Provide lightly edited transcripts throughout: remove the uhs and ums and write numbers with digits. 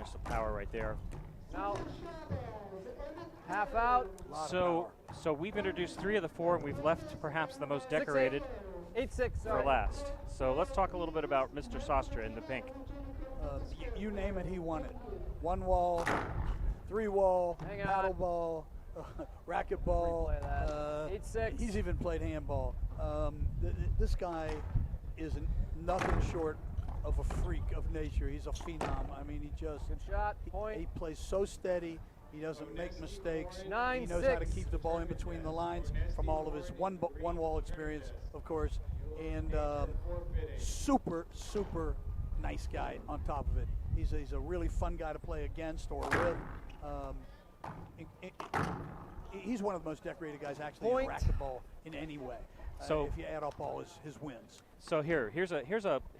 There's some power right there. Now, half out. So we've introduced 3 of the 4, and we've left perhaps the most decorated 8-6 for last. So let's talk a little bit about Mr. Sostra in the pink. You name it, he won it. 1 wall, 3 wall, paddle ball, racquetball. 8-6. He's even played handball. This guy is nothing short of a freak of nature. He's a phenom. I mean, he just good shot. Point. He plays so steady. He doesn't make mistakes. 9-6. He knows how to keep the ball in between the lines from all of his one wall experience, of course, and super nice guy on top of it. He's a really fun guy to play against or with. He's one of the most decorated guys actually in racquetball in any way. So if you add up all his wins. So here's a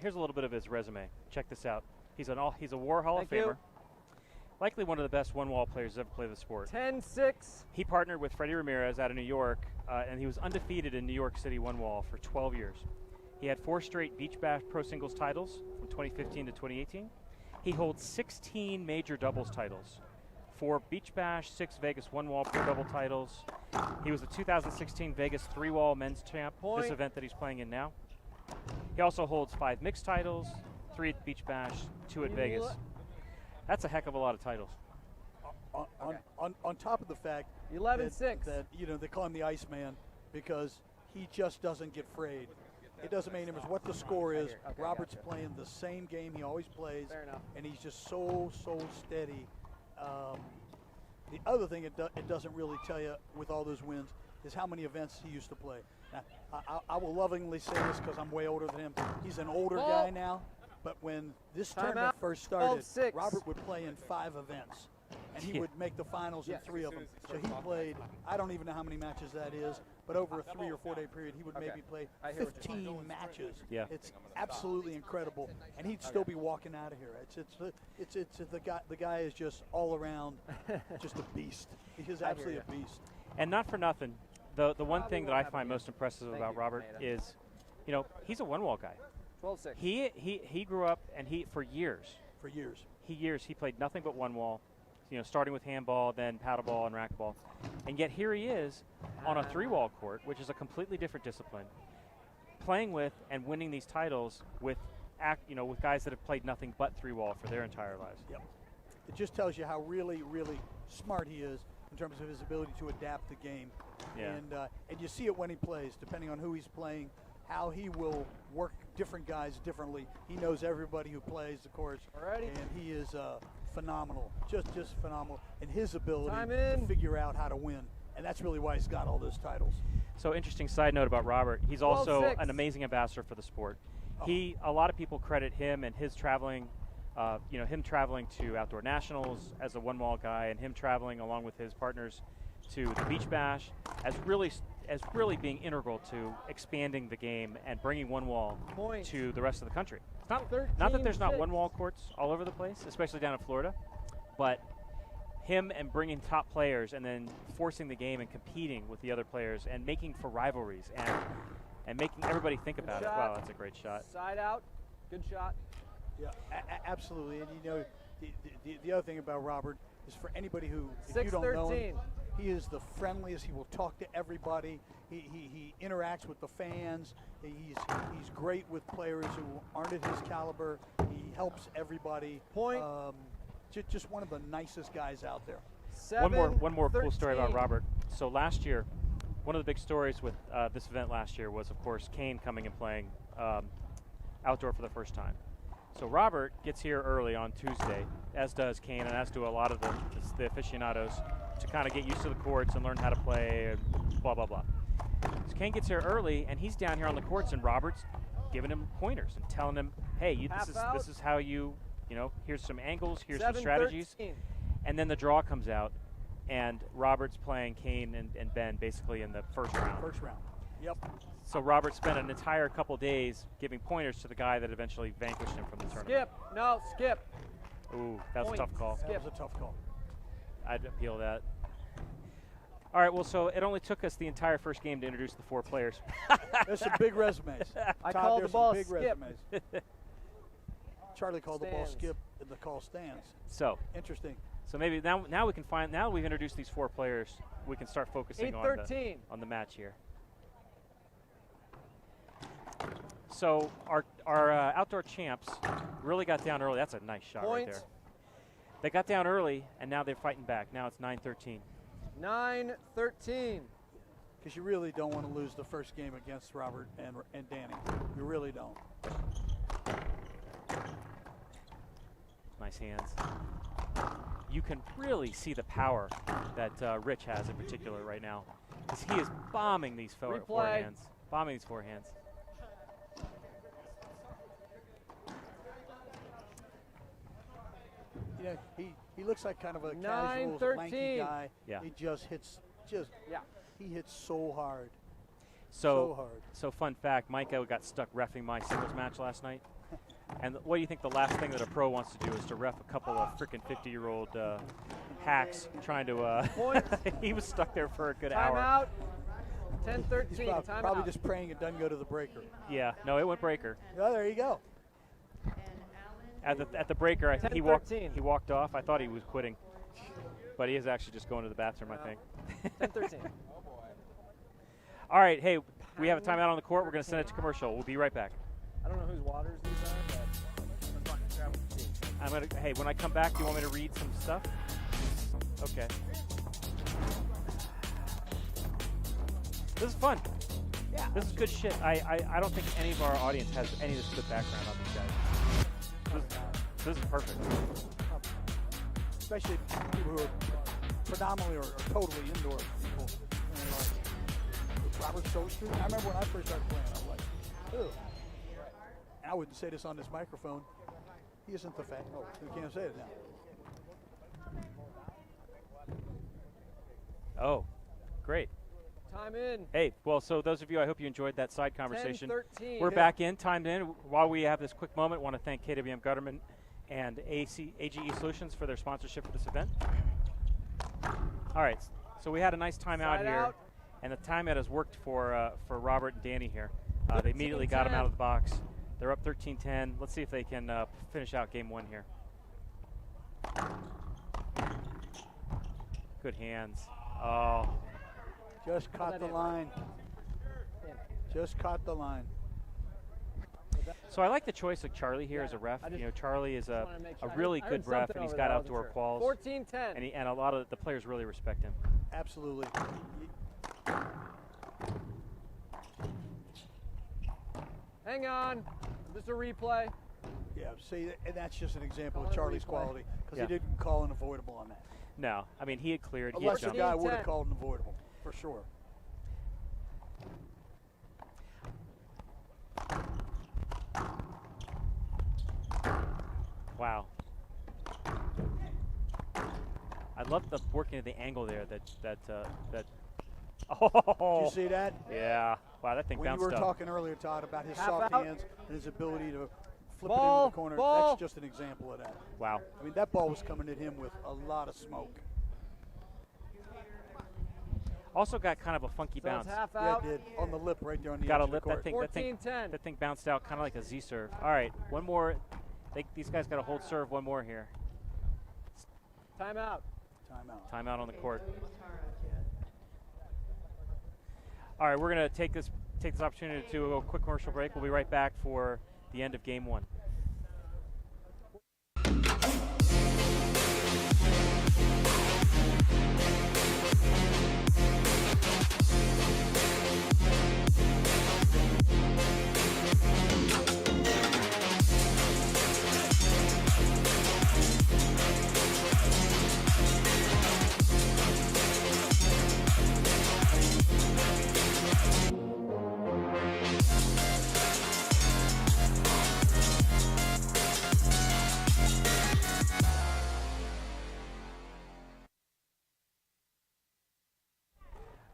little bit of his resume. Check this out. He's a War Hall of Famer. Likely one of the best one-wall players to ever play the sport. 10-6. He partnered with Freddie Ramirez out of New York, and he was undefeated in New York City one-wall for 12 years. He had 4 straight Beach Bash Pro Singles titles from 2015 to 2018. He holds 16 major doubles titles, 4 Beach Bash, 6 Vegas one-wall pro double titles. He was the 2016 Vegas 3-wall men's champ, this event that he's playing in now. He also holds 5 mixed titles, 3 at Beach Bash, 2 at Vegas. That's a heck of a lot of titles. On top of the fact 11-6 that they call him the Iceman because he just doesn't get frayed. It doesn't make any difference what the score is. Robert's playing the same game he always plays, and he's just so steady. The other thing it doesn't really tell you with all those wins is how many events he used to play. Now, I will lovingly say this because I'm way older than him. He's an older guy now, but when this tournament first started, Robert would play in 5 events, and he would make the finals in 3 of them. So he played, I don't even know how many matches that is, but over a 3 or 4 day period, he would maybe play 15 matches. Yeah. It's absolutely incredible, and he'd still be walking out of here. It's the guy is just all around, just a beast. He is absolutely a beast. And not for nothing, the one thing that I find most impressive about Robert is, he's a one-wall guy. 12-6. He grew up, and for years he played nothing but one wall, starting with handball, then paddleball and racquetball, and yet here he is on a 3-wall court, which is a completely different discipline, playing with and winning these titles with guys that have played nothing but 3-wall for their entire lives. Yep. It just tells you how really smart he is in terms of his ability to adapt the game. Yeah. And you see it when he plays, depending on who he's playing, how he will work different guys differently. He knows everybody who plays, of course, and he is phenomenal, just phenomenal in his ability to figure out how to win, and that's really why he's got all those titles. So interesting side note about Robert, he's also an amazing ambassador for the sport. A lot of people credit him and his traveling, him traveling to outdoor nationals as a one-wall guy, and him traveling along with his partners to the Beach Bash as really being integral to expanding the game and bringing one wall to the rest of the country. It's not that there's not one wall courts all over the place, especially down in Florida, but him and bringing top players and then forcing the game and competing with the other players and making for rivalries and making everybody think about it. Wow, that's a great shot. Side out, good shot. Yeah, absolutely. And the other thing about Robert is for anybody who, if you don't know him, he is the friendliest. He will talk to everybody. He interacts with the fans. He's great with players who aren't at his caliber. He helps everybody. Just one of the nicest guys out there. One more cool story about Robert. So last year, one of the big stories with this event last year was, of course, Kane coming and playing outdoor for the first time. So Robert gets here early on Tuesday, as does Kane, and as do a lot of the aficionados, to kind of get used to the courts and learn how to play, and blah, blah, blah. So Kane gets here early, and he's down here on the courts, and Robert's giving him pointers and telling him, hey, this is how here's some angles, here's some strategies. And then the draw comes out, and Robert's playing Kane and Ben basically in the first round. Yep. So Robert spent an entire couple days giving pointers to the guy that eventually vanquished him from the tournament. Skip. Ooh, that was a tough call. That was a tough call. I'd appeal that. All right, well, so it only took us the entire first game to introduce the 4 players. There's some big resumes. I called the ball big skip. resumes. Charlie called the ball Stands. skip, and the call stands. So Interesting. So maybe now we can find, now we've introduced these 4 players, we can start focusing on the match here. So our outdoor champs really got down early. That's a nice shot right there. They got down early, and now they're fighting back. Now it's 9-13. 9-13. Because you really don't want to lose the first game against Robert and Danny. You really don't. Nice hands. You can really see the power that Rich has in particular right now. Because he is bombing these forehands. Bombing these forehands. Yeah, he looks like kind of a casual, lanky guy. Yeah. He just hits, he hits so hard. So fun fact, Micah got stuck reffing my singles match last night. And what do you think the last thing that a pro wants to do is to ref a couple of freaking 50-year-old hacks trying to, he was stuck there for a good hour. Timeout. 10-13, He's probably just praying it doesn't go to the breaker. Yeah, no, it went breaker. Oh, there you go. At the breaker, I think he walked off. I thought he was quitting, but he is actually just going to the bathroom, I think. 10-13. All right, hey, we have a timeout on the court. We're going to send it to commercial. We'll be right back. I don't know whose waters these are, but Hey, when I come back, do you want me to read some stuff? Okay. This is fun. Yeah. This is good shit. I don't think any of our audience has any of this good background on these guys. This is perfect. Especially people who are predominantly or totally indoor people. Robert Soster. I remember when I first started playing, I was like, ugh. And I wouldn't say this on this microphone. He isn't the fact. Oh, we can't say it now. Oh, great. time in. Hey, well, so those of you, I hope you enjoyed that side conversation. 10-13. We're back in, timed in. While we have this quick moment, I want to thank KWM Gutterman and AGE Solutions for their sponsorship of this event. All right, so we had a nice timeout here. Out. And the timeout has worked for Robert and Danny here. They immediately got him out of the box. They're up 13-10. Let's see if they can finish out game one here. Good hands. Oh. Just caught the line. Just caught the line. So I like the choice of Charlie here as a ref. You know, Charlie is a really good ref, and he's got outdoor quals. 14-10. And a lot of the players really respect him. Absolutely. Hang on. Just a replay. Yeah, see, and that's just an example of Charlie's quality, because he didn't call an avoidable on that. No, I mean, he had cleared. A lesser guy would have called an avoidable, for sure. Wow. I love the working at the angle there. Oh. Did you see that? Yeah. Wow, that thing bounced up. When you were talking earlier, Todd, about his soft hands and his ability to flip it into the corner, that's just an example of that. Wow. I mean, that ball was coming at him with a lot of smoke. Also got kind of a funky bounce. Yeah, it did. On the lip right there on the got edge a lip. of the court. That thing bounced out kind of like a Z serve. All right, one more. These guys got to hold serve one more here. Timeout. Timeout. Timeout on the court. All right, we're going to take this opportunity to do a quick commercial break. We'll be right back for the end of game one.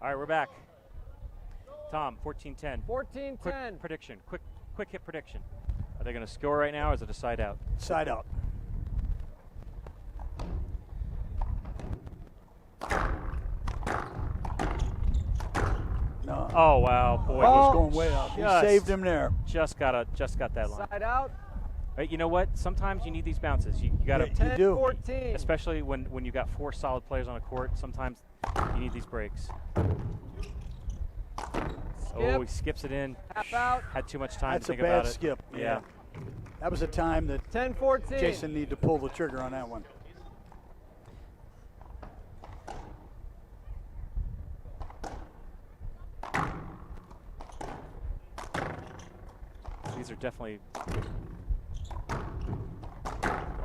All right, we're back. Tom, 14-10. 14-10. Quick prediction. Quick hit prediction. Are they going to score right now, or is it a side out? Side out. No. Oh wow, boy, he's going way up. He saved him there. Just got that line. Side out. Right, you know what? Sometimes you need these bounces. You got to, you do. 14. especially when you got 4 solid players on a court. Sometimes you need these breaks. Oh, he skips it in. Half out. Had too much time That's to think a bad about it. skip. Yeah. That was a time that 10-14. Jason needed to pull the trigger on that one. These are definitely.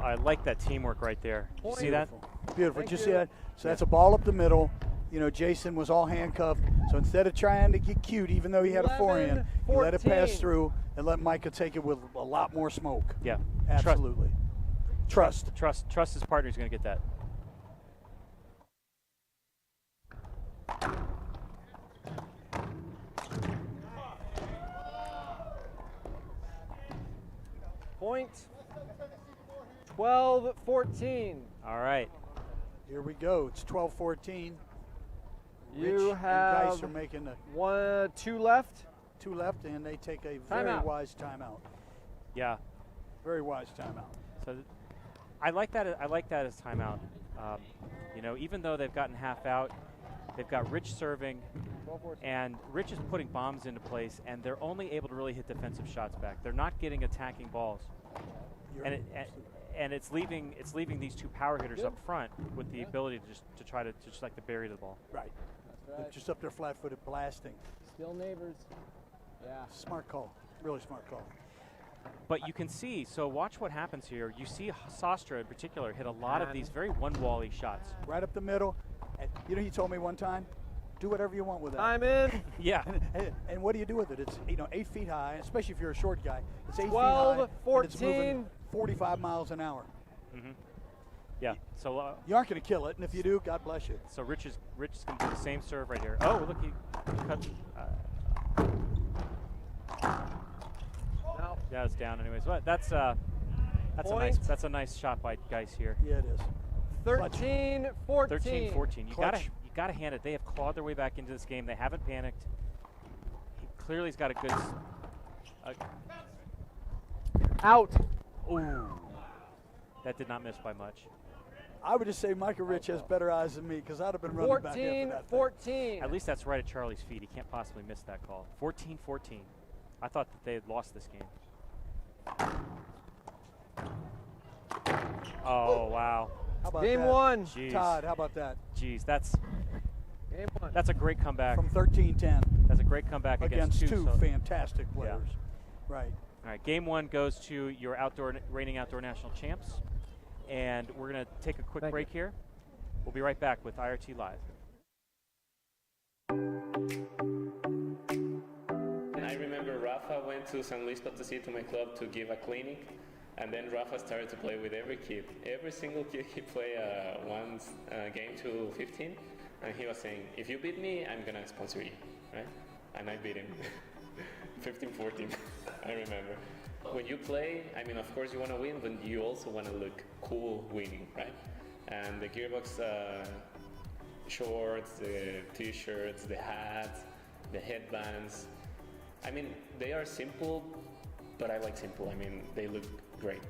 I like that teamwork right there. You see that? Beautiful. Thank Did you see you. that? So that's a ball up the middle. You know, Jason was all handcuffed. So instead of trying to get cute, even though he had a forehand, he let it pass 14. through and let Micah take it with a lot more smoke. Yeah. Absolutely. Trust. Trust his partner's going to get that. Point. 12-14. All right. Here we go. It's 12-14. You Rich and have Geis are making a 2 left. 2 left, and they take a very Timeout. wise timeout. Yeah. Very wise timeout. So I like that. I like that as timeout. You know, even though they've gotten half out, they've got Rich serving, 12-14. and Rich is putting bombs into place, and they're only able to really hit defensive shots back. They're not getting attacking balls, and it's leaving these 2 power hitters up front with the ability to try to bury the ball. Right. They're just up there flat-footed blasting. Still neighbors. Yeah. Smart call. Really smart call. But you can see, so watch what happens here. You see Sostra in particular hit a lot of these very one-wally shots. Right up the middle. And you know, he told me one time, do whatever you want with that. I'm in. Yeah. And what do you do with it? It's 8 feet high, especially if you're a short guy. It's 8 feet 12, high. And it's 14. moving 45 miles an hour. Mm-hmm. Yeah. So You aren't going to kill it, and if you do, God bless you. so Rich is going to do the same serve right here. Oh, look, he cut. No. Yeah, it's down anyways. But that's a nice shot by Geis here. Yeah, it is. 13-14. 13-14. You Clutch. gotta hand it. They have clawed their way back into this game. They haven't panicked. Clearly, he's got a good. Out. Ooh, that did not miss by much. I would just say Micah Rich has better eyes than me because I'd have been running back after that thing. 14-14. At least that's right at Charlie's feet. He can't possibly miss that call. 14-14. I thought that they had lost this game. Oh wow. How about Game that? 1. Jeez. Todd, how about that? Jeez, that's Game 1. a great comeback. From 13-10 That's a great comeback against 2 so- fantastic players. Right. All right, game 1 goes to your reigning outdoor national champs, and we're going to take a quick break here. We'll be right back with IRT Live. I remember Rafa went to San Luis Potosí to my club to give a clinic, and then Rafa started to play with every kid. Every single kid he played one game to 15, and he was saying, if you beat me, I'm going to sponsor you, right? And I beat him. 15-14, I remember. When you play, I mean, of course you want to win, but you also want to look cool winning, right? And the Gearbox shorts, the t-shirts, the hats, the headbands, I mean, they are simple, but I like simple. I mean, they look great.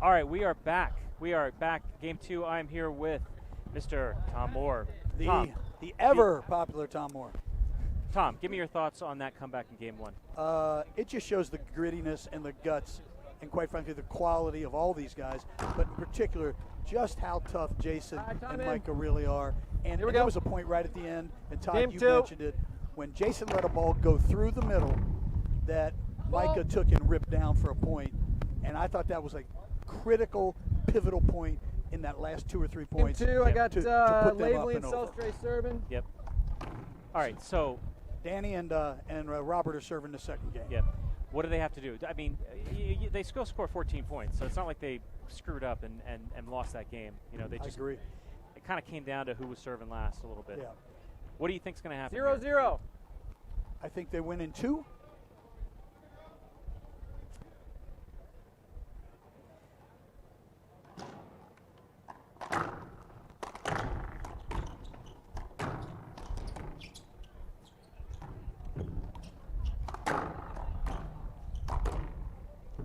All right, we are back. We are back. Game 2, I'm here with Mr. Tom Moore. Tom. The ever popular Tom Moore. Tom, give me your thoughts on that comeback in Game 1. It just shows the grittiness and the guts and, quite frankly, the quality of all these guys, but in particular, just how tough Jason and Micah really are. And there was a point right at the end, and Todd, you mentioned it, when Jason let a ball go through the middle that Micah took and ripped down for a point, and I thought that was a critical, pivotal point in that last 2 or 3 points. Game 2, I got to put them up Laveley and and over. Selstray serving. Yep. All right, so Danny and Robert are serving the second game. Yep. What do they have to do? I mean, they still score 14 points, so it's not like they screwed up and lost that game. You know, they just. I agree. It kind of came down to who was serving last a little bit. Yeah. What do you think's going to happen? 0-0. I think they win in 2.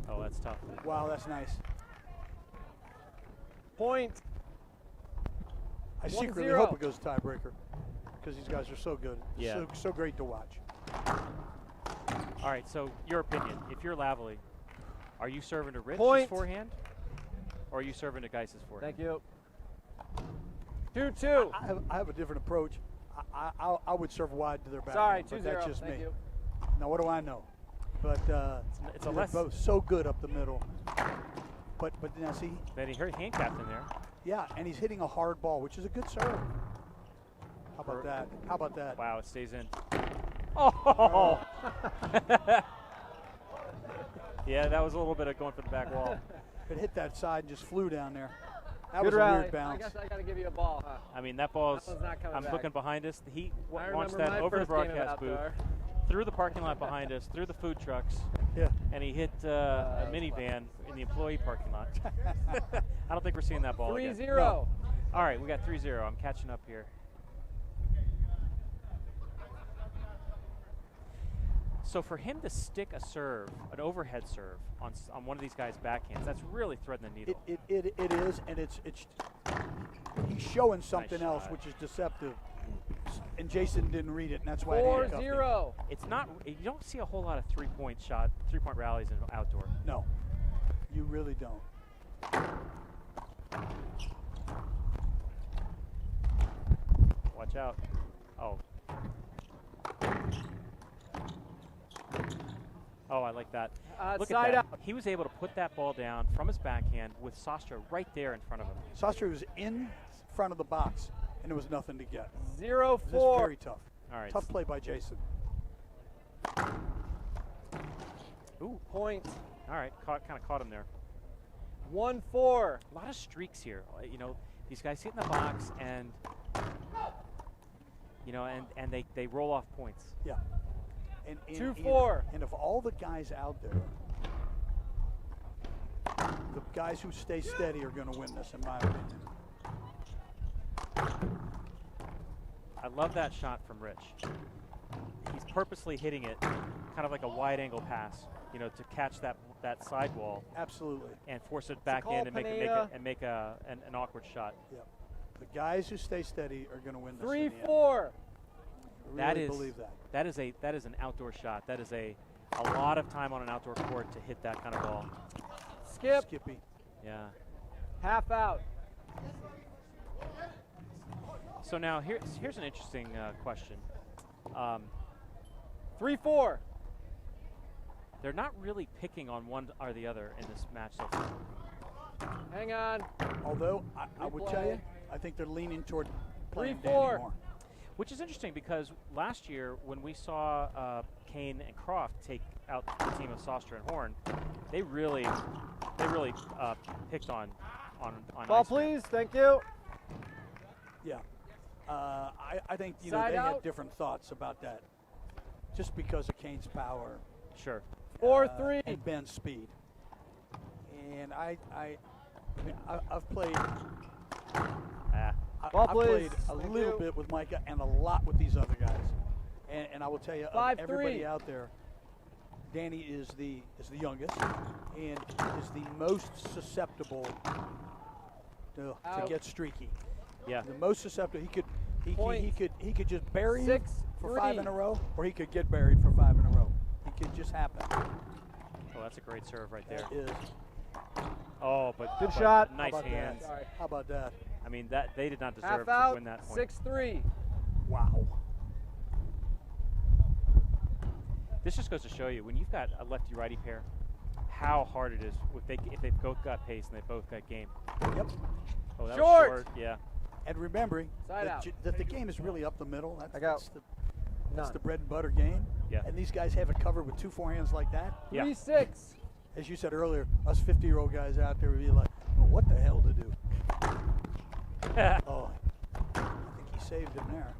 Oh, that's tough. Wow, that's nice. Point. I secretly hope it goes tiebreaker because these guys are so good. Yeah. So great to watch. All right, so your opinion. If you're Laveley, are you serving to Rich's forehand or are you serving to Geis's forehand? Thank you. 2-2. I have a different approach. I would serve wide to their back. Sorry, 2-0. But that's just Thank me. you. Now, what do I know? But it's a they're both so good up the middle. But now see. Then he hurt handcapped in there. Yeah, and he's hitting a hard ball, which is a good serve. How about that? How about that? Wow, it stays in. Oh! Yeah, that was a little bit of going for the back wall. It hit that side and just flew down there. That Good was rally. a weird bounce. I guess I got to give you a ball, huh? I mean, that ball is. That one's not coming I'm back. looking behind us. He I launched remember that my over the first game of broadcast booth, outdoor. through the parking lot behind us, through the food trucks. Yeah. And he hit a minivan in the employee parking lot. I don't think we're seeing that ball again. 3-0. No. All right, we got 3-0. I'm catching up here. So for him to stick a serve, an overhead serve, on one of these guys' backhands, that's really threading the needle. It is, and it's he's showing something Nice else, shot. which is deceptive. And Jason didn't read it, and that's why it handcuffed him. 4-0. It's not. You don't see a whole lot of three-point rallies in outdoor. No, you really don't. Watch out. Oh. Oh, I like that. Look at Side that. out. He was able to put that ball down from his backhand with Sastra right there in front of him. Sastra was in front of the box, and there was nothing to get. 0-4. This is very tough. All right. Tough play by Jason. Ooh. Point. All right. Kind of caught him there. 1-4. A lot of streaks here. You know, these guys sit in the box and, you know, and they roll off points. Yeah. And 2-4. And of all the guys out there, the guys who stay steady are going to win this, in my opinion. I love that shot from Rich. He's purposely hitting it kind of like a wide angle pass, you know, to catch that sidewall. Absolutely. And force it back in and make an awkward shot. Yep. The guys who stay steady are going to win this. 3-4. I really believe that. That is an outdoor shot. That is a lot of time on an outdoor court to hit that kind of ball. Skip. Skippy. Yeah. Half out. So now here's an interesting question. 3-4. They're not really picking on one or the other in this match so far. Hang on. Although I would tell you, I think they're leaning toward playing 3-4. Danny more. Which is interesting because last year when we saw Kane and Croft take out the team of Sastra and Horn, they really picked on Ball, Iceman. please. Thank you. Yeah. I think they Side had out. different thoughts about that, just because of Kane's power. Sure. 4-3. And Ben's speed. And I've played. Ball, I've played please. a Thank little you. bit with Micah and a lot with these other guys. And I will tell you, of 5-3. everybody out there, Danny is the youngest and is the most susceptible to get streaky. Yeah. The most susceptible. He could just bury you 6, for 3. 5 in a row, or he could get buried for 5 in a row. It could just happen. Oh, that's a great serve right there. That is. Oh, but Good shot. Nice How about hands. that? How about that? I mean, that they did not deserve Half to out, win that point. 6-3. Wow. This just goes to show you when you've got a lefty-righty pair, how hard it is if they both got pace and they both got game. Yep. Oh, that Short. was short. Yeah. And remembering Side out. that the game is really up the middle. That's None. the bread and butter game. Yeah. And these guys have it covered with 2 forehands like that. Yeah. 3-6. As you said earlier, us 50-year-old guys out there would be like, well, what the hell to do? Oh, I think he saved him there.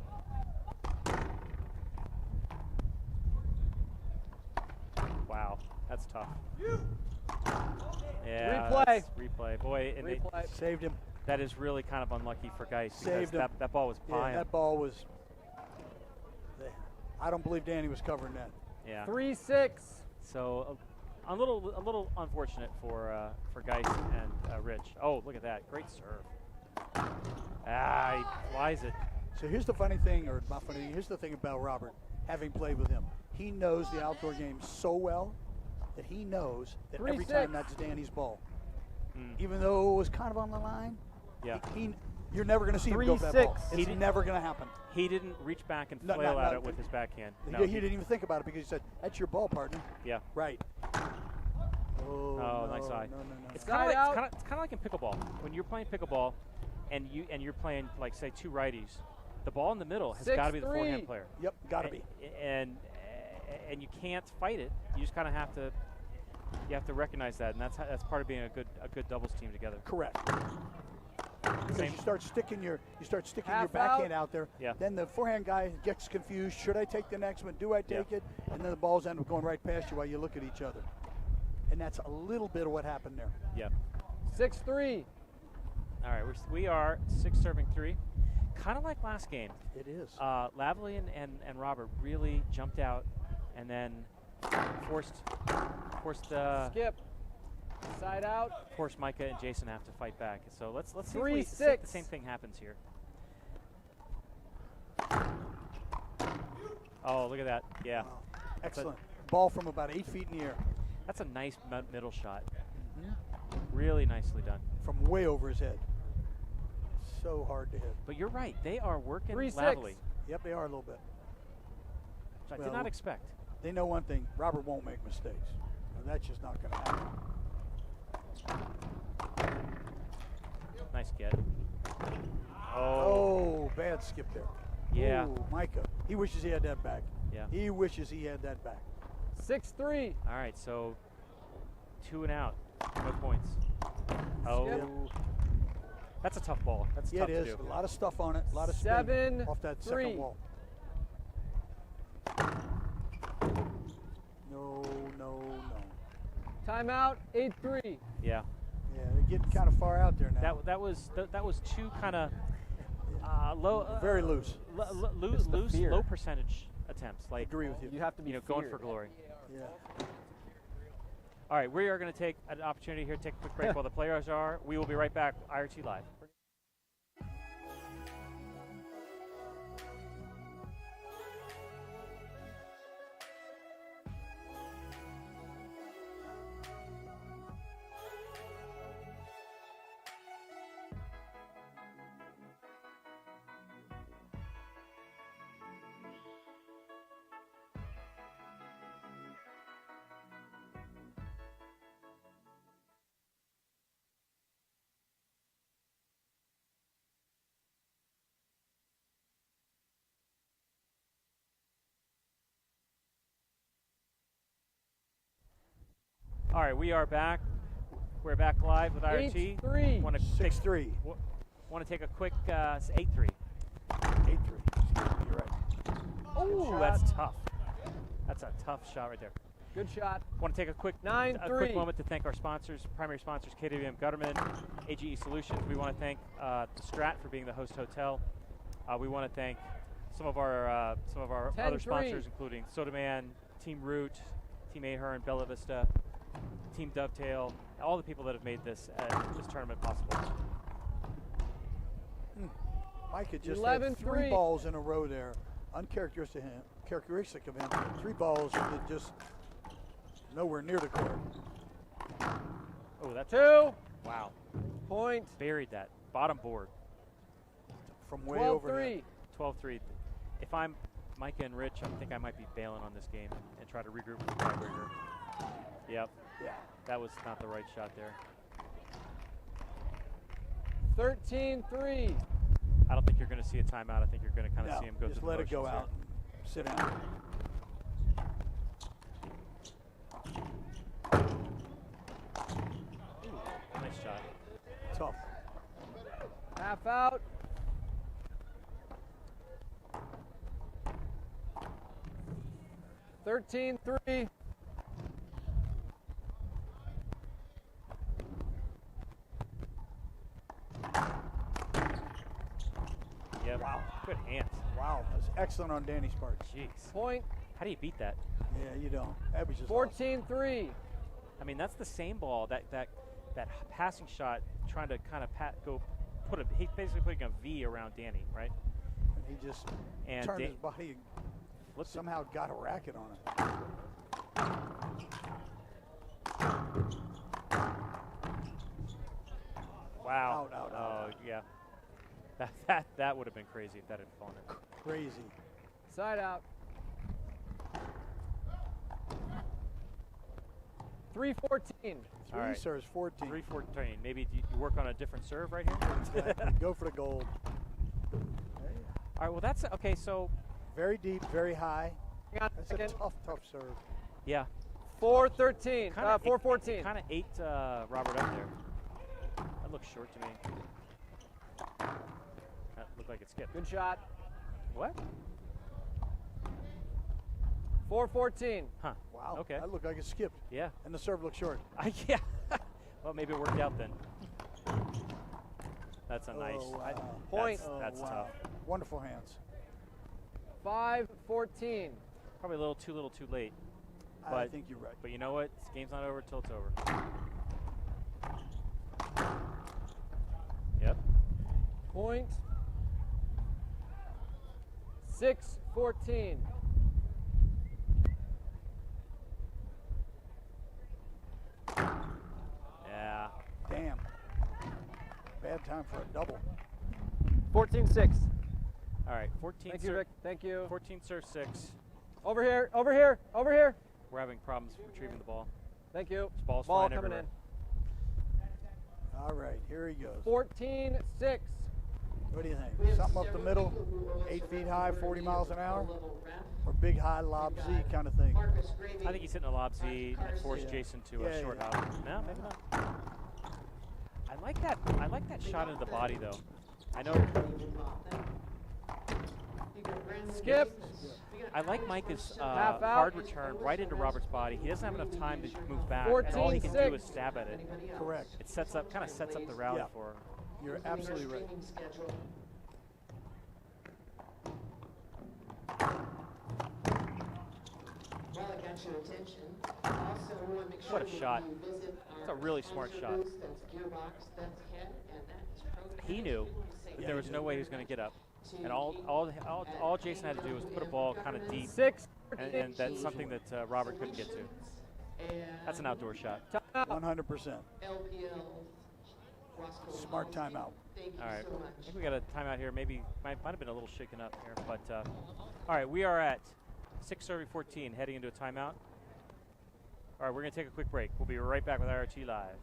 Wow, that's tough. Yeah. Replay. that's Replay. Boy, and Replay. Saved him. that is really kind of unlucky for Geis because Saved him. that ball was Yeah, by him. that ball was. I don't believe Danny was covering that. Yeah. 3-6. So a little unfortunate for Geis and Rich. Oh, look at that. Great serve. He flies it. So here's the funny thing, or not funny. Here's the thing about Robert, having played with him. He knows the outdoor game so well that he knows that every 3-6. time that's Danny's ball. Mm. Even though it was kind of on the line, Yeah. you're never going to see him go for that ball. 3-6. It's never going to happen. He didn't reach back and No, flail no, at no. it with his backhand. No, he didn't even think about it because he said, "That's your ball, partner." Yeah. Right. Oh, Oh, no, nice eye. No. It's Side kind out. of like in pickleball. When you're playing pickleball, and you're playing like say 2 righties, the ball in the middle has got to be the 6-3. forehand player. Yep, got to be. And you can't fight it. You just kind of have to. You have to recognize that, and that's part of being a good doubles team together. Correct. Because Same. you start sticking your Half backhand out there. Yeah. Then the forehand guy gets confused. Should I take the next one? Do I take Yeah. it? And then the balls end up going right past you while you look at each other. And that's a little bit of what happened there. Yeah. 6-3. All right, we are 6 serving 3, kind of like last game. It is. Lavely and Robert really jumped out, and then forced Skip. Side out. forced Micah and Jason to have to fight back. So let's see if 3-6. the same thing happens here. Oh, look at that! Yeah, Wow. Excellent. Ball from about 8 feet in the air. that's a nice middle shot. Mm-hmm. Really nicely done. From way over his head. So hard to hit. But you're right; they are working 3-6. Lavely, Yep, they are a little bit. which I did Well, not expect. They know one thing. Robert won't make mistakes. And that's just not going to happen. Nice get. Oh, bad skip there. Yeah. Ooh, Micah. He wishes he had that back. Yeah. He wishes he had that back. 6-3. All right, so 2 and out, no points. Oh, Skip. that's a tough ball. That's Yeah, tough it is. to do. A lot of stuff on it. A lot of spin 7-3. off that second wall. No. Timeout. 8-3. Yeah. Yeah, they're getting kind of far out there now. That was 2 kind of low, Very loose. It's the fear. low percentage attempts. I Like agree with you. You have to be going feared. for glory. Yeah. All right, we are going to take an opportunity here to take a quick break while the players are. We will be right back. IRT Live. All right, we are back. We're back live with IRT. 8-3. Want to 6-3. Want to take a quick 8-3. 8-3. You're right. Oh, shot. that's tough. That's a tough shot right there. Good shot. Want to take a quick 9-3. moment to thank our sponsors, primary sponsors, KWM Gutterman, AGE Solutions. We want to thank the Strat for being the host hotel. We want to thank some of our other 10-3. sponsors, including Sodaman, Team Root, Team Ahern, Bella Vista, Team Dovetail, all the people that have made this tournament possible. Mike had just 11-3. had 3 balls in a row there. Uncharacteristic of him. 3 balls that just nowhere near the court. Oh, that's 2. wow. Point. Buried that. Bottom board. From way overhead. 12-3. 12-3. If I'm Micah and Rich, I think I might be bailing on this game and try to regroup with the tiebreaker. Yep. Yeah. That was not the right shot there. 13-3. I don't think you're going to see a timeout. I think you're going to kind of see him go just through the let it go motions out. Sit down. Ooh, nice shot. Tough. Half out. 13-3. Yep. Wow. Good hands. Wow, that's excellent on Danny's part. Jeez. Point. How do you beat that? Yeah, you don't. That was just awesome. 14-3. I mean, that's the same ball. That passing shot, trying to kind of he's basically putting a V around Danny, right? And he just And turned his body and somehow got a racket on it. Wow. Out. Oh yeah. That would have been crazy if that had fallen in. Crazy. Side out. 3-14. 3 All right. serves 14. 3-14. Maybe you work on a different serve right here? Exactly. Go for the gold. All right, well, that's okay. So, Very deep, very high. Hang on a That's a second. tough serve. yeah. 4-13. 4-14. Kind of ate Robert up there. That looks short to me. That looked like it skipped. Good shot. What? 4-14. Huh. Wow. Okay. That looked like it skipped. Yeah. And the serve looked short. Yeah. Well, maybe it worked out then. That's a nice. Wow. Point. That's wow. tough. Wonderful hands. 5-14. Probably a little too late. I But- think you're right. But you know what? This game's not over till it's over. Yep. Point. 6-14. Yeah. Damn. Bad time for a double. 14-6. All right. 14. Thank you, Rick. Thank you. 14 serve 6. Over here. Over here. Over here. We're having problems retrieving the ball. Thank you. This ball's Ball flying coming everywhere. All right, here he goes. 14-6. What do you think? Something up the middle, 8 feet high, 40 miles an hour? Or big high lob Z kind of thing? I think he's hitting a lob Z and forced Yeah. Jason to a Yeah, short yeah. hop. No, maybe not. I like that shot into the body though. I know. Skip. I like Micah's Half out. hard return right into Robert's body. He doesn't have enough time to move back, and all he can do 14-6. is stab at it. Correct. It kind of sets up the rally Yeah. for. You're absolutely right. What a shot! That's a really smart shot. He knew that there was no way he was going to get up, and all Jason had to do was put a ball kind of deep, 6. and that's something that Robert couldn't get to. That's an outdoor shot. 100%. Smart timeout. All right, I think we got a timeout here. Maybe might have been a little shaken up here, but all right, we are at 6:14, heading into a timeout. All right, we're going to take a quick break. We'll be right back with IRT Live.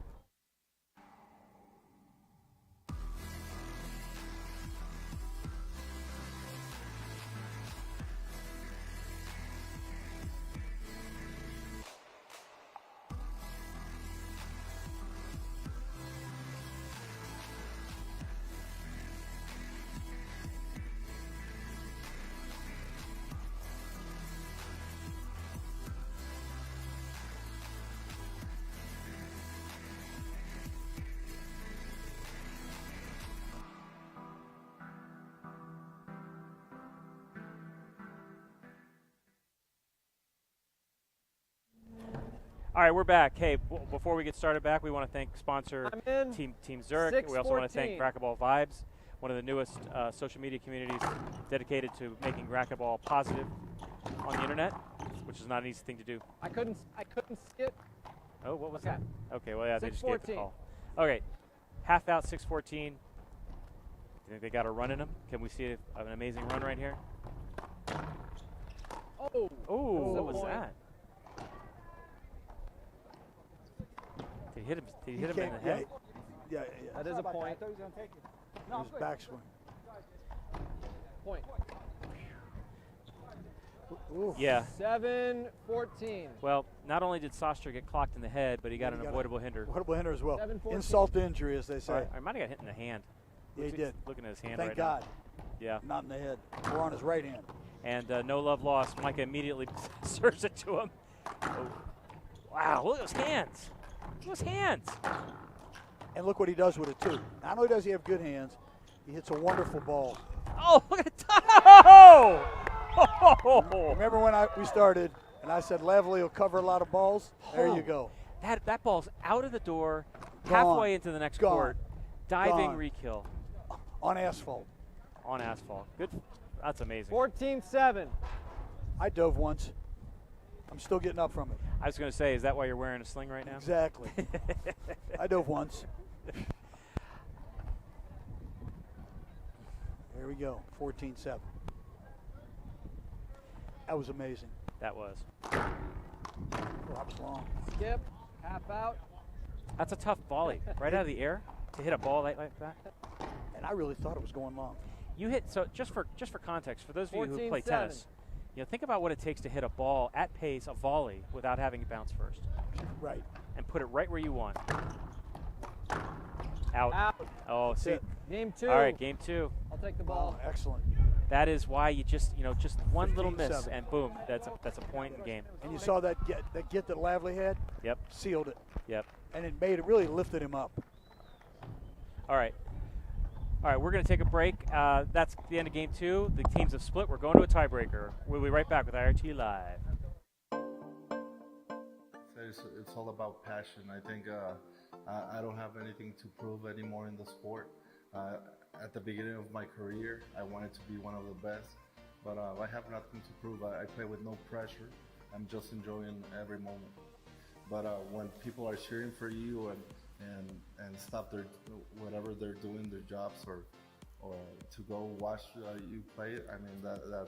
All right, we're back. Hey, before we get started back, we want to thank sponsor I'm in. Team Zurich. We also want to thank 6:14. Racquetball Vibes. one of the newest social media communities dedicated to making racquetball positive on the internet, which is not an easy thing to do. I couldn't skip. Oh, what was that? Okay, well, yeah, they just gave the 6-14. call. Okay, half out, 6-14. Do you think they got a run in them? Can we see an amazing run right here? Oh, Oh, what was point. that? Did he hit him? Did he hit him in the head? Yeah. That is a point. I thought he was going to take it. It was backswing. Point. Ooh. Yeah. 7-14. Well, not only did Sostra get clocked in the head, but he got he an got avoidable hinder. Avoidable hinder as well. 7-14. Insult to injury, as they say. I might have got hit in the hand. Yeah, he did. Looking at his hand Thank right God. now. Yeah. Not in the head. Or on his right hand. And no love lost. Micah immediately serves it to him. Oh. Wow, look at those hands. Look at those hands. And look what he does with it, too. Not only does he have good hands, he hits a wonderful ball. Oh, look at that. Oh! Remember when we started and I said Lavely will cover a lot of balls? There you go. That ball's out of the door, Gone. halfway into the next Gone. court. Diving Gone. re-kill On asphalt. on asphalt. Good. That's amazing. 14-7. I dove once. I'm still getting up from it. I was going to say, is that why you're wearing a sling right now? Exactly. I dove once. There we go. 14-7. That was amazing. That was. Drops long. Skip. Half out. That's a tough volley. Right out of the air to hit a ball like that. And I really thought it was going long. You hit, so just for context, for those of you who play 14-7. tennis, think about what it takes to hit a ball at pace, a volley, without having it bounce first. Right. And put it right where you want. Out. Out. Oh, see. Game 2. All right, game 2. I'll take the Oh, ball. excellent. That is why you just one little miss 15-7. and boom, that's a point in the game. And you saw that get that Lavely had? Yep. Sealed it. Yep. And it really lifted him up. All right. We're going to take a break. That's the end of game 2. The teams have split. We're going to a tiebreaker. We'll be right back with IRT Live. It's all about passion. I think I don't have anything to prove anymore in the sport. At the beginning of my career, I wanted to be one of the best, but I have nothing to prove. I play with no pressure. I'm just enjoying every moment. But when people are cheering for you and stop whatever they're doing, their jobs, or to go watch you play, I mean that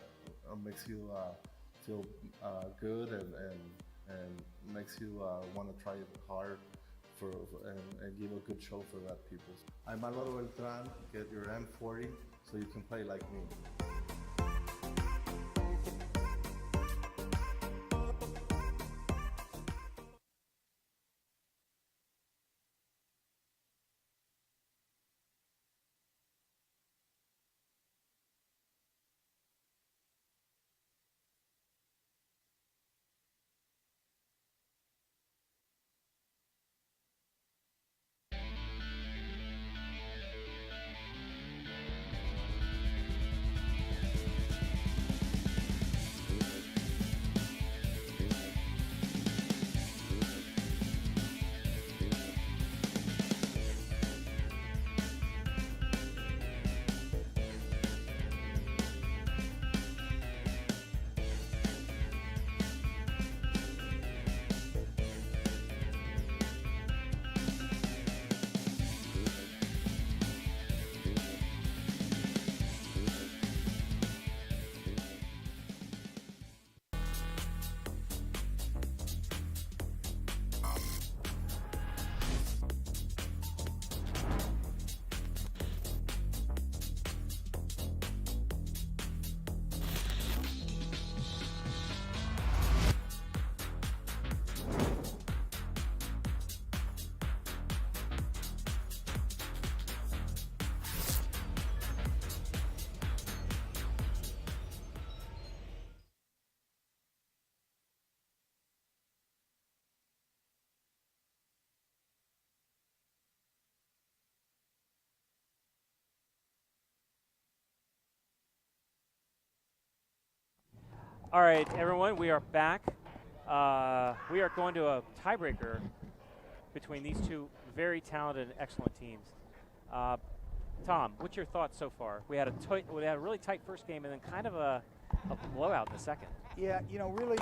makes you feel good and makes you want to try hard and give a good show for that people. I'm Álvaro Beltrán. Get your M40 so you can play like me. All right, everyone, we are back. We are going to a tiebreaker between these two very talented and excellent teams. Tom, what's your thoughts so far? We had a really tight first game and then kind of a blowout in the second. Yeah, you know, really,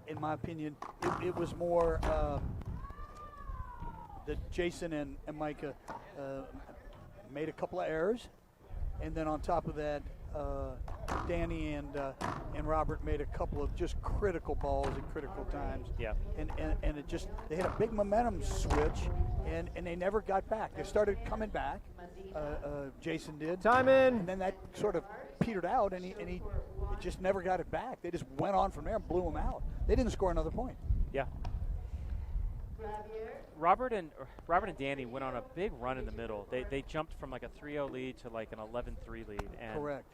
in my opinion, it was more that Jason and Micah made a couple of errors, and then on top of that, Danny and Robert made a couple of just critical balls at critical times. Yeah. And it just, they had a big momentum switch, and they never got back. They started coming back. Jason did. Time in. And then that sort of petered out, and he just never got it back. They just went on from there and blew him out. They didn't score another point. Yeah. Robert and Danny went on a big run in the middle. They jumped from like a 3-0 lead to like an 11-3 lead. And correct.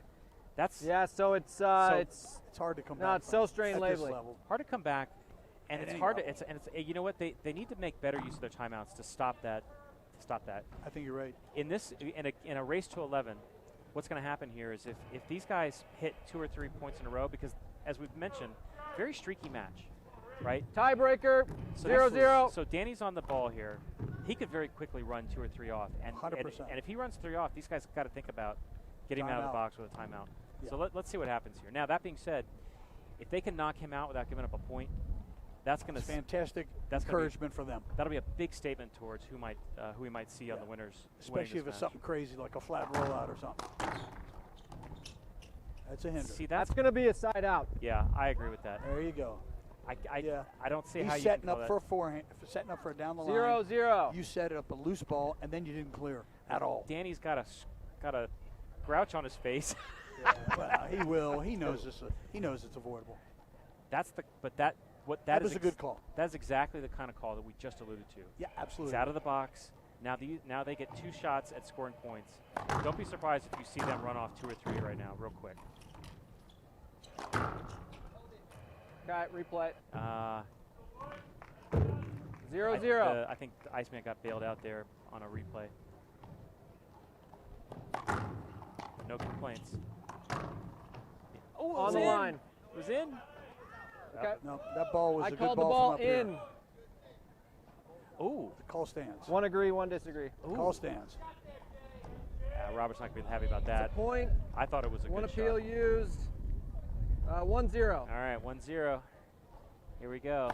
That's so it's hard to come back. No, it's so strained at lately. this level. hard to come back, and At it's any hard level. to. You know what? They need to make better use of their timeouts to stop that. I think you're right. In a race to 11, what's going to happen here is if these guys hit 2 or 3 points in a row, because as we've mentioned, very streaky match, right? Tiebreaker, So 0-0. So Danny's on the ball here. He could very quickly run 2 or 3 off, and 100%. and if he runs 3 off, these guys got to think about getting him out of the box with a timeout. Yeah. So let's see what happens here. Now that being said, if they can knock him out without giving up a point, that's going to Fantastic that's gonna be- encouragement for them. that'll be a big statement towards who we might see on the winners. winning Especially if this it's match. something crazy like a flat rollout or something. That's a hindrance. See, That's going to be a side out. yeah, I agree with that. There you go. I don't see He's how you setting can call up that. for a forehand, setting up for a down the line. 0-0. You set it up a loose ball, and then you didn't clear at all. Danny's got a grouch on his face. Well, he will. He knows this. He knows it's avoidable. That was a good call. That's exactly the kind of call that we just alluded to. Yeah, absolutely. It's out of the box. Now they get 2 shots at scoring points. Don't be surprised if you see them run off 2 or 3 right now, real quick. Okay, replay. 0-0. 0-0. I think the Iceman got bailed out there on a replay. No complaints. Oh, On the line. It was in. Okay. No, that ball was I a good called the ball ball from up in. here. Ooh. The call stands. One agree, one disagree. Call stands. Robert's not going to be happy about that. Point. I thought it was a One good appeal shot. used. 1-0. All right, 1-0. Here we go.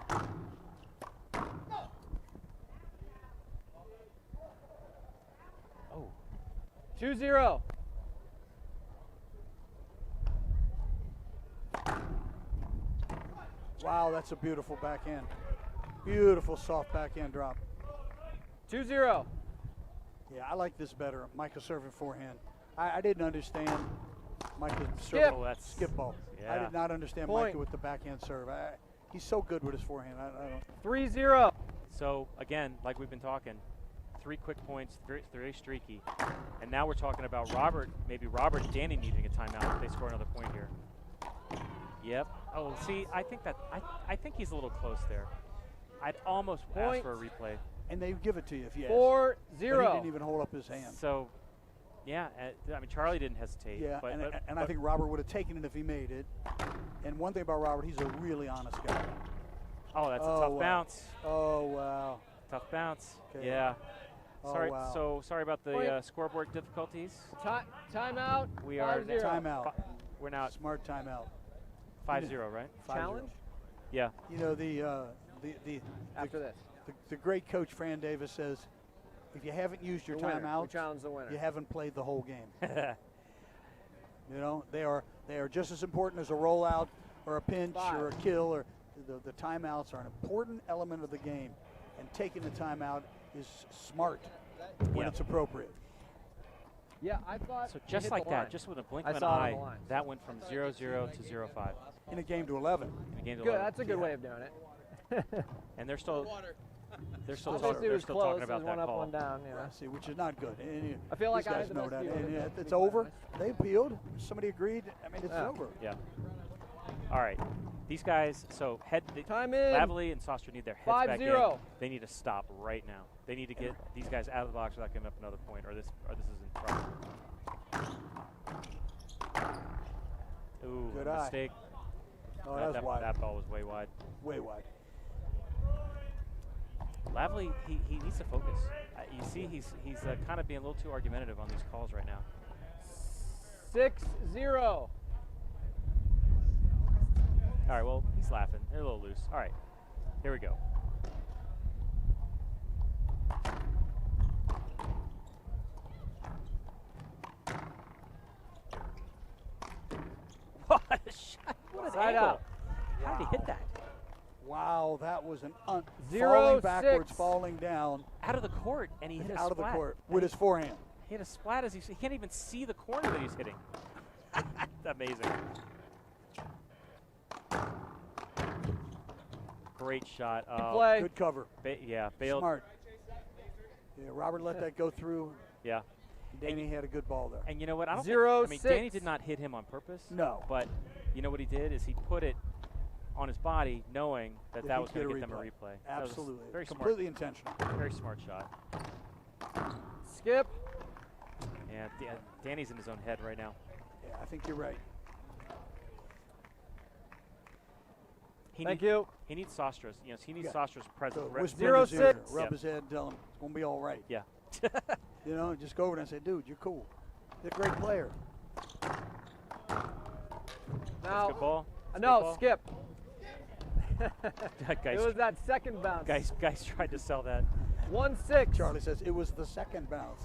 Oh. 2-0. Wow, that's a beautiful backhand. Beautiful soft backhand drop. 2-0. Yeah, I like this better. Micah serving forehand. I didn't understand Micah Skip. serving Oh, that's skip ball. I yeah. did not understand Point. Micah with the backhand serve. He's so good with his forehand. I don't. 3-0. So again, like we've been talking, 3 quick points, very streaky, and now we're talking about maybe Robert and Danny needing a timeout if they score another point here. Yep. Oh, see, I think he's a little close there. I'd almost ask Point. for a replay. And they give it to you if you ask. 4-0. But he didn't even hold up his hand. So, yeah, I mean Charlie didn't hesitate. Yeah, but, and I think Robert would have taken it if he made it. And one thing about Robert, he's a really honest guy. oh, that's a Oh, tough wow. bounce. Oh, wow. Tough bounce. Okay. Yeah. Oh, Sorry. wow. So sorry about the Point. scoreboard difficulties. Timeout. We are 5-0. Timeout. We're now at Smart timeout. 5-0, right? 5-0. Challenge Yeah. You know, after this. the great coach Fran Davis says, if you haven't used your The winner. We timeouts, challenge the winner. you haven't played the whole game. You know, they are just as important as a rollout or a pinch 5. or a kill. Or the timeouts are an important element of the game, and taking the timeout is smart when Yeah. it's appropriate. Yeah, I thought. So he just hit like the that, line. just with a blink I of an saw it on eye, the line. that went from 0-0 to 0-5 In a game to 11. in a game to Good. 11. That's a good way of doing it. And they're still Obviously, it they're was still close. talking It about was that one up, call. one down. You know. See, which is not good. And I feel like these I guys had the know best that. view of And it, if to it's be quite over, honest. they appealed. Somebody agreed. I mean, it's Yeah. over. Yeah. All right. These guys, so Time in. Lavely and Soster need their heads back in. 5-0. They need to stop right now. They need to get these guys out of the box without giving up another point, or this is in trouble. Ooh, Good a eye. mistake. Oh, that was wide. That ball was way wide. Way wide. Lavely, he needs to focus. You see, he's kind of being a little too argumentative on these calls right now. 6-0. All right, well, he's laughing. They're a little loose. All right, here we go. What a shot. What an Side angle. out. How did he hit that? Wow, that was an 0-6. falling backwards, falling down. Out of the court, and he hit a out of the splat. court with his forehand. He hit a splat as he can't even see the corner that he's hitting. Amazing. Great shot. Play. Good cover. Yeah, bailed. Smart. Yeah, Robert let that go through. Yeah. Danny had a good ball there. And you know what? I don't 0-6. think, Danny did not hit him on purpose. No. But you know what he did is he put it on his body knowing that That was going to get them a replay. Absolutely. Very completely intentional. Very smart shot. Skip. And Danny's in his own head right now. Yeah, I think you're right. Thank you. He needs Sostra's. You know, he needs Yeah. Sostra's presence. So whisper in his ear, 0-6. rub Yep. his head, and tell him it's going to be all right. Yeah. You know, just go over there and say, dude, you're cool. You're a great player. Now, Good ball. no, Good skip. Guys, It was that second bounce. guys tried to sell that. 1-6. Charlie says it was the second bounce.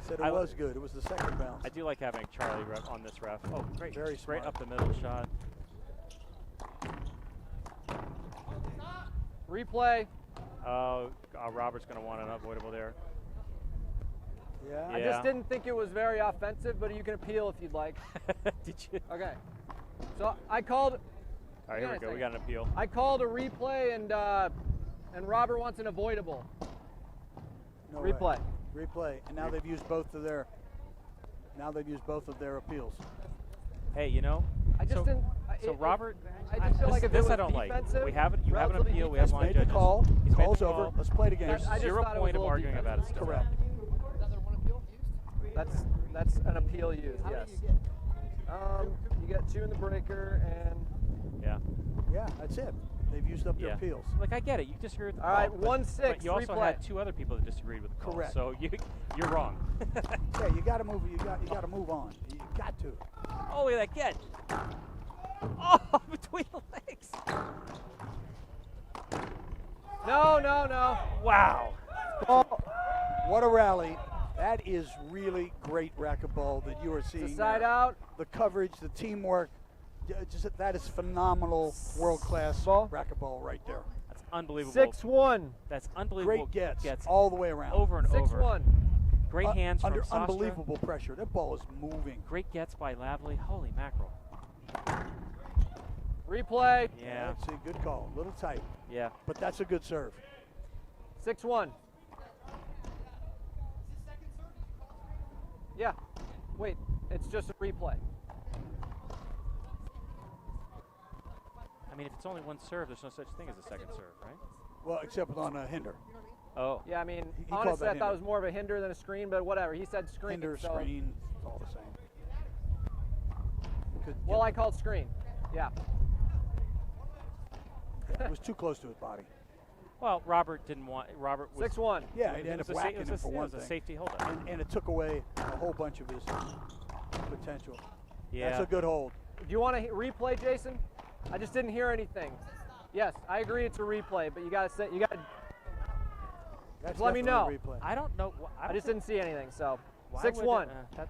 Said it I was good. It was the second bounce. I do like having Charlie on this ref. Oh, great. Very Great smart. up the middle shot. Replay. Robert's going to want an unavoidable there. Yeah. I just didn't think it was very offensive, but you can appeal if you'd like. Did you? Okay. So I called. All right, here we go. We got an appeal. I called a replay, and Robert wants an avoidable. No way. Replay. Replay. And now they've used both of their. Now they've used both of their appeals. Hey, you know. I just so, didn't. So Robert, I just feel like if this it was I don't like. defensive, We have it. You have an relatively appeal. We have He's line made the judges. call. He's made Call's the over. call. Let's play it again. I just Zero thought it was point a of little arguing about it still. Correct. That's an appeal used. Yes. You get 2 in the breaker and. Yeah. Yeah, that's it. They've used up their Yeah. appeals. Like I get it. You disagree with the All call. right, but- 1-6. But you also replay. had 2 other people that disagreed with the call. Correct. So you're wrong. Yeah, you got to move. You got to move on. You got to. Oh, look at that get. Oh, between the legs. No. Wow. Oh, what a rally. That is really great racquetball that you are seeing. It's a side there. out. The coverage, the teamwork, that is phenomenal, world-class Ball. racquetball right there. That's unbelievable. 6-1. That's unbelievable. Great gets all the way around. over and over. 6-1. Great hands under from Sostra. unbelievable pressure. That ball is moving. Great gets by Lavely. Holy mackerel. Replay. Yeah. See, good call. A little tight, Yeah. but that's a good serve. 6-1. Yeah. Wait, it's just a replay. I mean, if it's only one serve, there's no such thing as a second serve, right? Well, except on a hinder. Oh. Yeah, I mean, He called honestly, that I thought it hinder. was more of a hinder than a screen, but whatever. He said screen. Hinder, so. screen, it's all the same. Well, I called screen. Yeah. It was too close to his body. Well, Robert didn't want. Robert was. 6-1. Yeah, It he ended was up a sa- whacking it him was for a, one it was a thing. safety holdup. And it took away a whole bunch of his potential. Yeah. That's a good hold. Do you want to replay, Jason? I just didn't hear anything. Yes, I agree it's a replay, but you got to say That's let me definitely know. a replay. I don't know. I just didn't see anything. So Why would 6-1. it, yeah.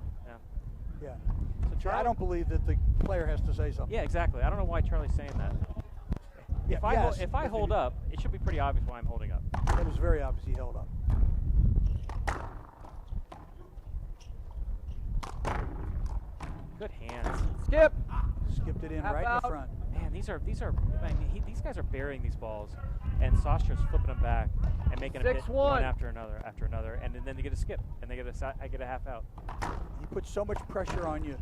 Yeah. So I Charlie, don't believe that the player has to say something. Yeah, exactly. I don't know why Charlie's saying that. Yeah, If I yes, if I hold up, it should be pretty obvious why I'm holding up. It was very obvious he held up. Good hands. Skip. Skipped it in Half right in out. the front. Man, these are. I mean, these guys are burying these balls, and Sostra's flipping them back and making them hit 6-1. one after another, and then they get a skip, and I get a half out. He puts so much pressure on you.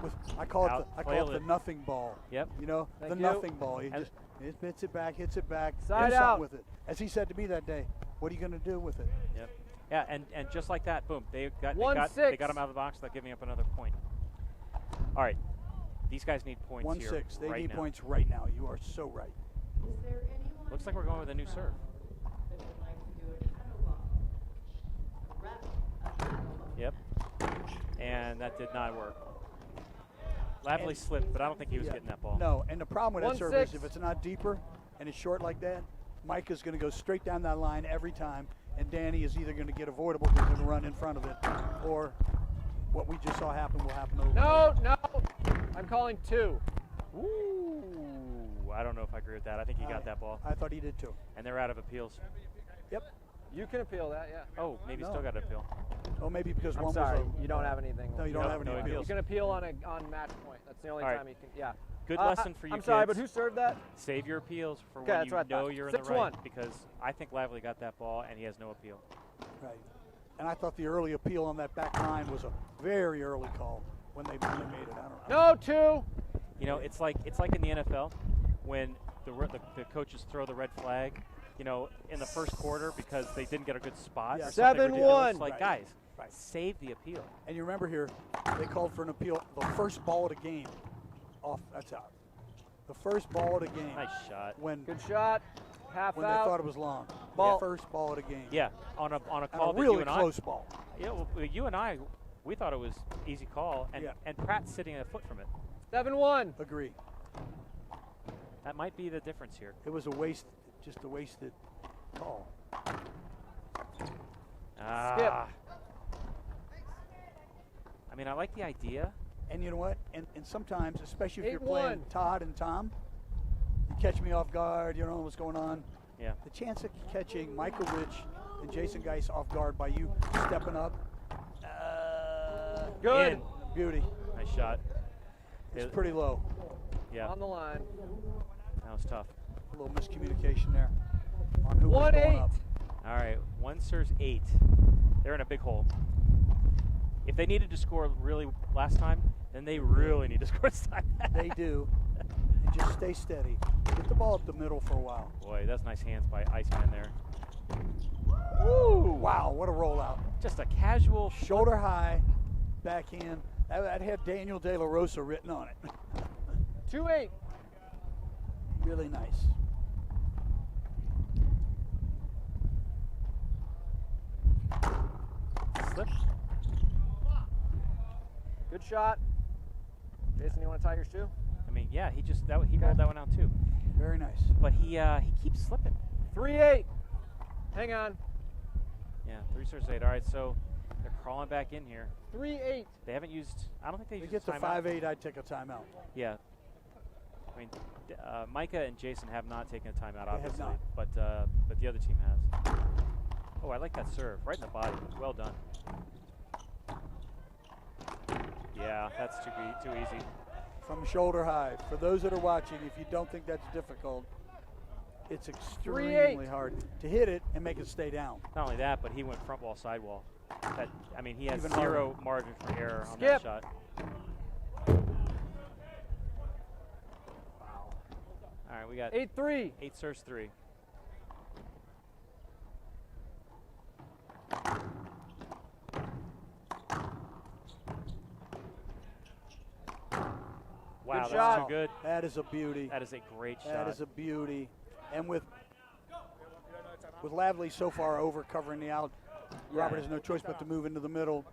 With I call it Outflail the it. nothing ball. Yep. You know, Thank the you. nothing ball. He And- just hits it back, hits it back. Side do out. something with it. As he said to me that day, what are you going to do with it? Yep. Yeah, and just like that, boom, they got 1-6. him out of the box without giving up another point. All right, these guys need points here 1-6. They right need now. points right now. You are so right. Is there anyone Looks like we're going with a new serve. Yep. And that did not work. Lavely slipped, but I don't think he was getting that ball. No, and the problem with that serve is 1-6. if it's not deeper and it's short like that, Micah's going to go straight down that line every time, and Danny is either going to get avoidable because he's going to run in front of it, or what we just saw happen will happen over. No, no. I'm calling 2. Ooh, I don't know if I agree with that. I think he got that ball. I thought he did too. And they're out of appeals. Yep. You can appeal that, yeah. Oh, maybe No. still got an appeal. Oh, maybe because I'm one sorry, was a, you don't have anything. No, you don't have any no appeals. appeals. You can appeal on match point. That's the only All right. time you can. Yeah. Good lesson for you I'm kids. sorry, but who served that? Save your appeals for Okay, when that's you what I know thought. you're in the 6-1. right, because I think Lavely got that ball and he has no appeal. Right. And I thought the early appeal on that back line was a very early call when they made it. I don't know. No, 2. You know, it's like in the NFL when the coaches throw the red flag, you know, in the first quarter because they didn't get a good spot. Yeah. Or something 7-1. ridiculous. Like, Right. guys, Right. save the appeal. And you remember here, they called for an appeal. The first ball of the game, off. That's out. The first ball of the game. Nice shot. When Good shot. Half when they out. thought it was long. Ball. The first ball of the game. Yeah, on a And call a that really you and close ball. Yeah, well, you and I, we thought it was easy call, and Yeah. and Pratt's sitting a foot from it. 7-1. Agree. That might be the difference here. It was just a wasted call. Ah. I mean, I like the idea. And you know what? And sometimes, especially if you're 8-1. playing Todd and Tom, you catch me off guard, you don't know what's going on. Yeah. The chance of catching Michael Rich and Jason Geis off guard by you stepping up. Good. In. Beauty. Nice shot. It's pretty low. Yeah, On the line. that was tough. A little miscommunication there on who was going 1-8. up. All right, one serves 8. They're in a big hole. If they needed to score really last time, then they really need to score this time. They do. And just stay steady. Get the ball up the middle for a while. Boy, that's nice hands by Iceman there. Woo! Wow, what a rollout. Just a casual Shoulder high, backhand. That had Daniel De La Rosa written on it. 2-8. Really nice. slip. Good shot. Jason, you want to tie yours too? I mean, yeah, he rolled that one out too. Very nice. But he keeps slipping. 3-8. Hang on. Yeah, 3 serves 8. All right, so they're crawling back in here. 3-8. They haven't used. I don't think they They used get to timeout. 5-8, I'd take a timeout. Yeah. I mean, Micah and Jason have not taken a timeout, They have obviously, not. but the other team has. Oh, I like that serve, right in the body. Well done. Yeah, that's too easy. From shoulder high. For those that are watching, if you don't think that's difficult, it's extremely 3-8. hard to hit it and make it stay down. Not only that, but he went front wall, side wall. That, I mean, he has Even zero margin for error on Skip. that shot. Wow. All right, we got 8-3. 8 serves 3. Wow, that's shot. too good. That is a beauty. That is a great shot. That is a beauty. And with Lavely so far over covering the out, Robert has no choice but to move into the middle.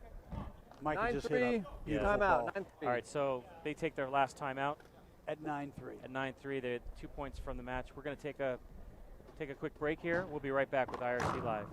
Micah just hit 9-3. a beautiful Timeout. ball 9-3. All right, so they take their last timeout at 9-3. at 9-3. They had 2 points from the match. We're going to take a quick break here. We'll be right back with IRC Live.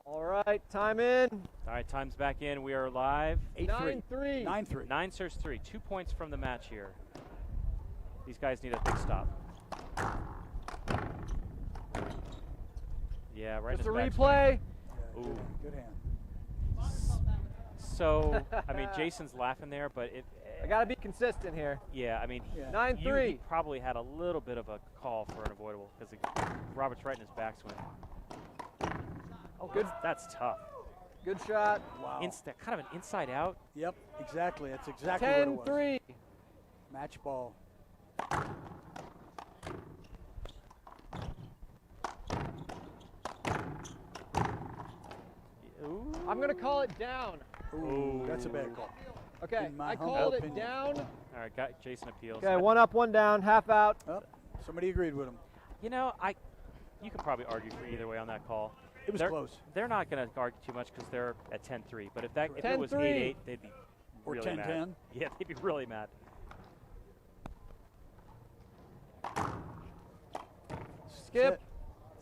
All right, time in. All right, time's back in. We are live. 9-3. 9-3. 9 serves 3. 2 points from the match here. These guys need a big stop. Yeah, right. Just a in his replay. Yeah, Ooh. Good hand. So, I mean, Jason's laughing there, but I got to be consistent here. yeah, I mean, Yeah. 9-3. he probably had a little bit of a call for an avoidable because Robert's right in his backswing. Oh, good. That's tough. Good shot. Wow. Kind of an inside out. Yep, exactly. That's exactly what it was. 10-3. Match ball. Ooh. I'm going to call it down. Ooh, that's a bad call. Okay, In my I humble called it opinion. down. All right, got Jason appeals. Okay, 1 up, 1 down, half out. Oh, somebody agreed with him. You know, you could probably argue for either way on that call. It was close. They're not going to argue too much because they're at 10-3. But if it was 10-3. 8-8, they'd be Or really 10-10. mad. Yeah, they'd be really mad. Skip.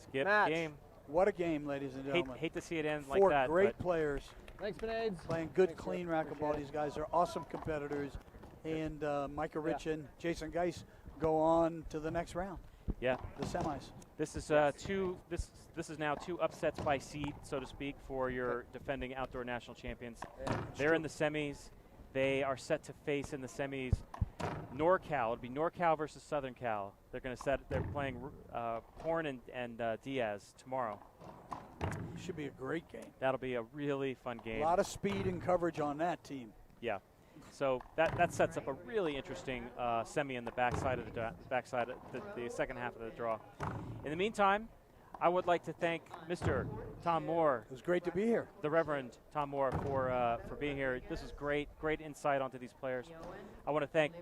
Skip Match. game. What a game, ladies and gentlemen. Hate to see it end like Four that. great but players Thanks, Benades. playing good, clean racquetball. These guys are awesome competitors. And Micah Rich and Jason Geis go on to the next round, yeah, the semis. this is This is now 2 upsets by seed, so to speak, for your defending outdoor national champions. They're in the semis. They are set to face in the semis NorCal. It'll be NorCal versus Southern Cal. They're playing Horn and Diaz tomorrow. Should be a great game. That'll be a really fun A game. lot of speed and coverage on that team. Yeah. So that sets up a really interesting semi in the backside of the second half of the draw. In the meantime, I would like to thank Mr. Tom Moore. It was great to be here. The Reverend Tom Moore for being here. This was great insight onto these players. I want to thank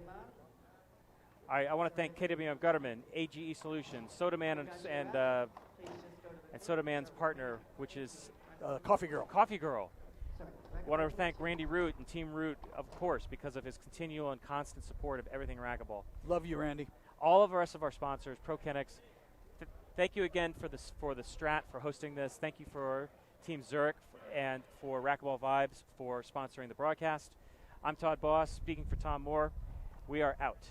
KWM Gutterman, AGE Solutions, Sodaman and Sodaman's partner, which is Coffee Girl. Coffee Girl. I want to thank Randy Root and Team Root, of course, because of his continual and constant support of everything racquetball. Love you, Randy. All of the rest of our sponsors, ProKennex. Thank you again for the Strat for hosting this. Thank you for Team Zurich and for Racquetball Vibes for sponsoring the broadcast. I'm Todd Boss, speaking for Tom Moore. We are out.